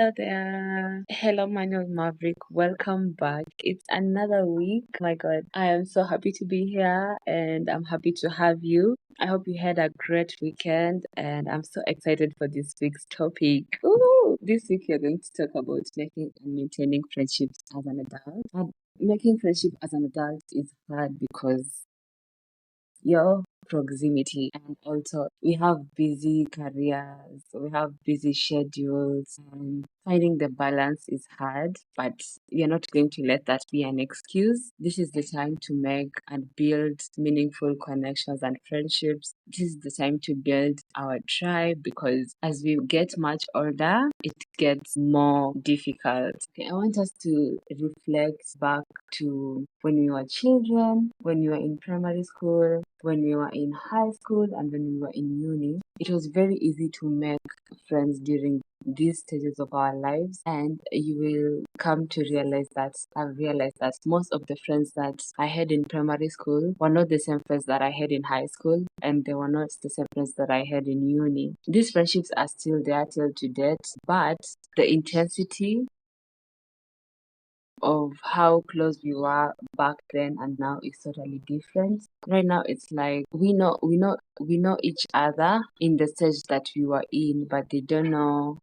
Hello there. Hello, Manuel Maverick. Welcome back. It's another week. My God, I am so happy to be here and I'm happy to have you. I hope you had a great weekend and I'm so excited for this week's topic. Ooh, this week we're going to talk about making and maintaining friendships as an adult. And making friendship as an adult is hard because your proximity, and also we have busy careers, we have busy schedules, and finding the balance is hard, but we are not going to let that be an excuse. This is the time to make and build meaningful connections and friendships. This is the time to build our tribe, because as we get much older it gets more difficult. Okay, I want us to reflect back to when we were children, when we were in primary school, when we were in high school, and when we were in uni. It was very easy to make friends during these stages of our lives, and you will come to realize that I've realized that most of the friends that I had in primary school were not the same friends that I had in high school, and they were not the same friends that I had in uni. These friendships are still there till to date, but the intensity of how close we were back then and now is totally different. Right now it's like we know each other in the stage that we were in, but we don't know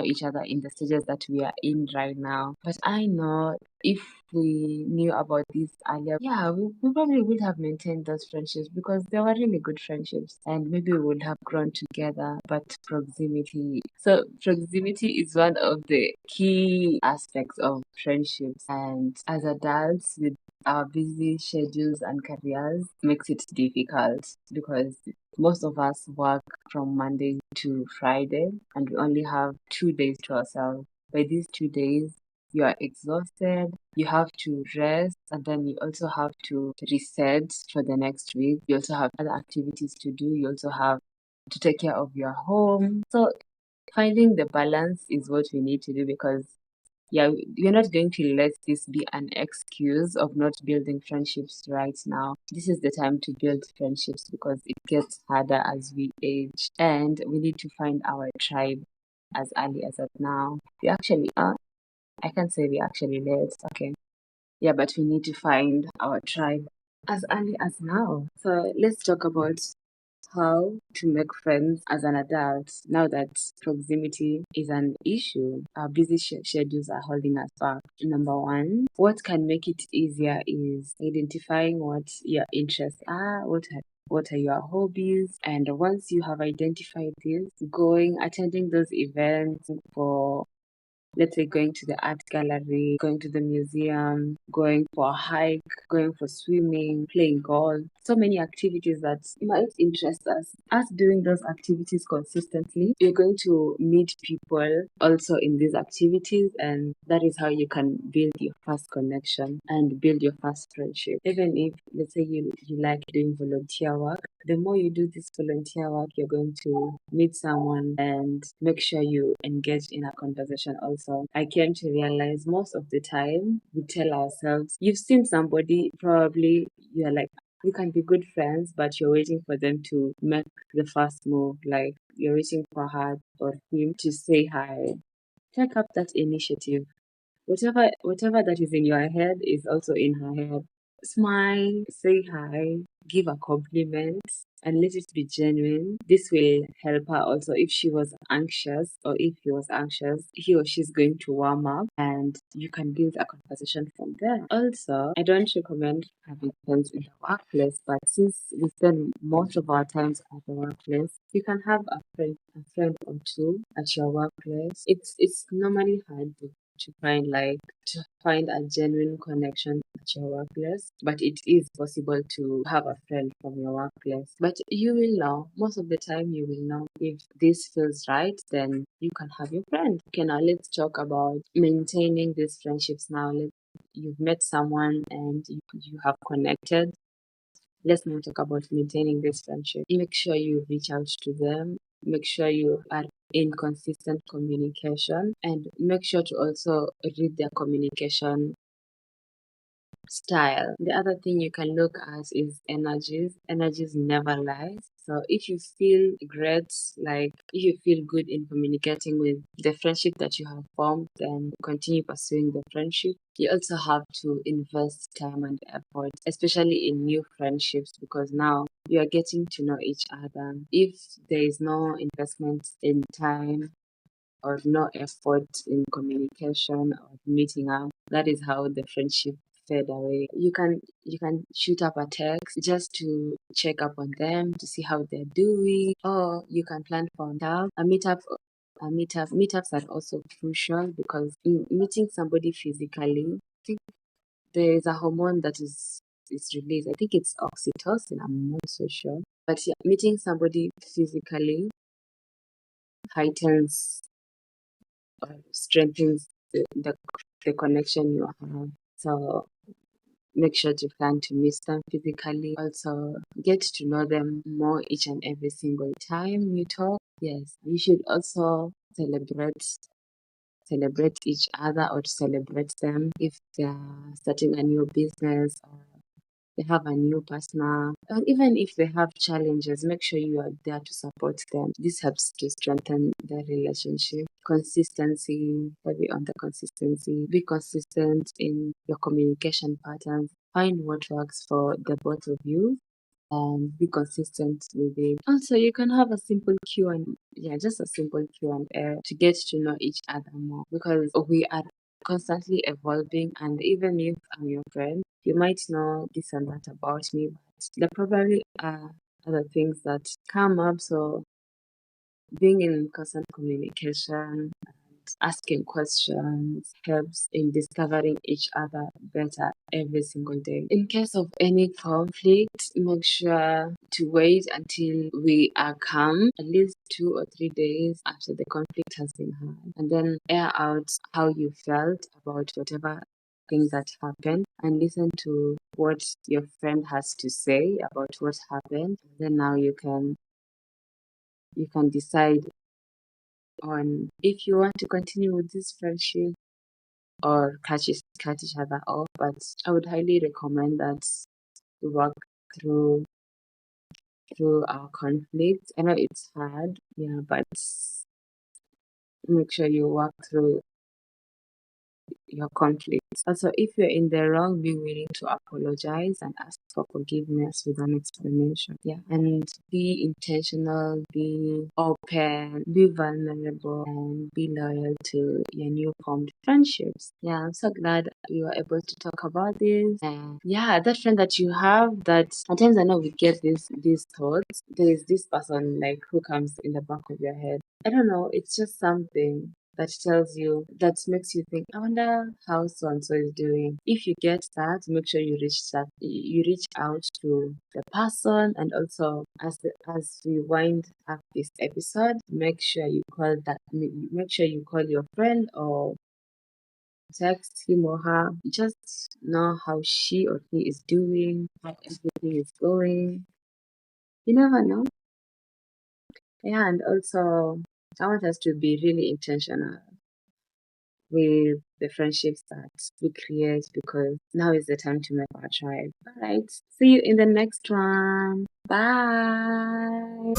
each other in the stages that we are in right now. But I know if we knew about this earlier, yeah, we probably would have maintained those friendships because they were really good friendships, and maybe we would have grown together. But proximity is one of the key aspects of friendships, and as adults with our busy schedules and careers makes it difficult because most of us work from Monday to Friday, and we only have 2 days to ourselves. By these 2 days, you are exhausted, you have to rest, and then you also have to reset for the next week. You also have other activities to do, you also have to take care of your home. So, finding the balance is what we need to do, because yeah, we're not going to let this be an excuse of not building friendships right now. This is the time to build friendships because it gets harder as we age, and we need to find our tribe as early as at now. We actually are. I can't say we actually late. Okay. Yeah, but we need to find our tribe as early as now. So let's talk about how to make friends as an adult now that proximity is an issue. Our busy schedules are holding us back. Number one, what can make it easier is identifying what your interests are, what are your hobbies, and once you have identified this, attending those events for, let's say, going to the art gallery, going to the museum, going for a hike, going for swimming, playing golf. So many activities that might interest us. Us doing those activities consistently, you're going to meet people also in these activities, and that is how you can build your first connection and build your first friendship. Even if, let's say, you like doing volunteer work, the more you do this volunteer work, you're going to meet someone and make sure you engage in a conversation also. I came to realize most of the time we tell ourselves, you've seen somebody, probably you're like, we can be good friends, but you're waiting for them to make the first move. Like you're waiting for her or him to say hi. Take up that initiative. Whatever that is in your head is also in her head. Smile, say hi, give a compliment, and let it be genuine. This will help her also if she was anxious, or if he was anxious, he or she's going to warm up and you can build a conversation from there. Also, I don't recommend having friends in the workplace, but since we spend most of our times at the workplace, you can have a friend or two at your workplace. It's normally hard to find a genuine connection at your workplace, but it is possible to have a friend from your workplace. But you will know, most of the time you will know if this feels right, then you can have your friend. Okay, now let's talk about maintaining these friendships now. You've met someone and you have connected. Let's now talk about maintaining this friendship. Make sure you reach out to them. Make sure you are in consistent communication, and make sure to also read their communication style. The other thing you can look at is energies. Energies never lies. So if you feel great, like if you feel good in communicating with the friendship that you have formed, then continue pursuing the friendship. You also have to invest time and effort, especially in new friendships, because now you are getting to know each other. If there is no investment in time or no effort in communication or meeting up, that is how the friendship fade away. You can shoot up a text just to check up on them to see how they're doing, or you can plan for a meetup. Meetups are also crucial because meeting somebody physically, I think there is a hormone that is released. I think it's oxytocin. I'm not so sure, but yeah, meeting somebody physically heightens or strengthens the connection you have. So make sure to plan to meet them physically. Also, get to know them more each and every single time you talk. Yes, you should also celebrate each other or celebrate them if they're starting a new business or they have a new partner, or even if they have challenges, make sure you are there to support them. This helps to strengthen the relationship. Consistency, heavy on the consistency. Be consistent in your communication patterns. Find what works for the both of you and be consistent with it. Also, you can have a simple Q and yeah, just a simple Q and A to get to know each other more because we are constantly evolving. And even if I'm your friend, you might know this and that about me, but there probably are other things that come up. So being in constant communication asking questions helps in discovering each other better every single day. In case of any conflict, make sure to wait until we are calm, at least 2 or 3 days after the conflict has been had, and then air out how you felt about whatever thing that happened and listen to what your friend has to say about what happened. Then now you can decide on if you want to continue with this friendship or cut each other off. But I would highly recommend that you work through our conflict. I know it's hard, yeah, but make sure you work through your conflicts. Also, if you're in the wrong, be willing to apologize and ask for forgiveness with an explanation. Yeah, and be intentional, be open, be vulnerable, and be loyal to your new formed friendships. Yeah, I'm so glad we were able to talk about this. And yeah, that friend that you have that sometimes I know we get these thoughts. There is this person like who comes in the back of your head. I don't know, it's just something that tells you, that makes you think, I wonder how so and so is doing. If you get that, make sure you reach out to the person, and also as we wind up this episode, make sure you call your friend or text him or her. Just know how she or he is doing, how everything is going. You never know. Yeah, and also I want us to be really intentional with the friendships that we create because now is the time to make our tribe. All right. See you in the next one. Bye.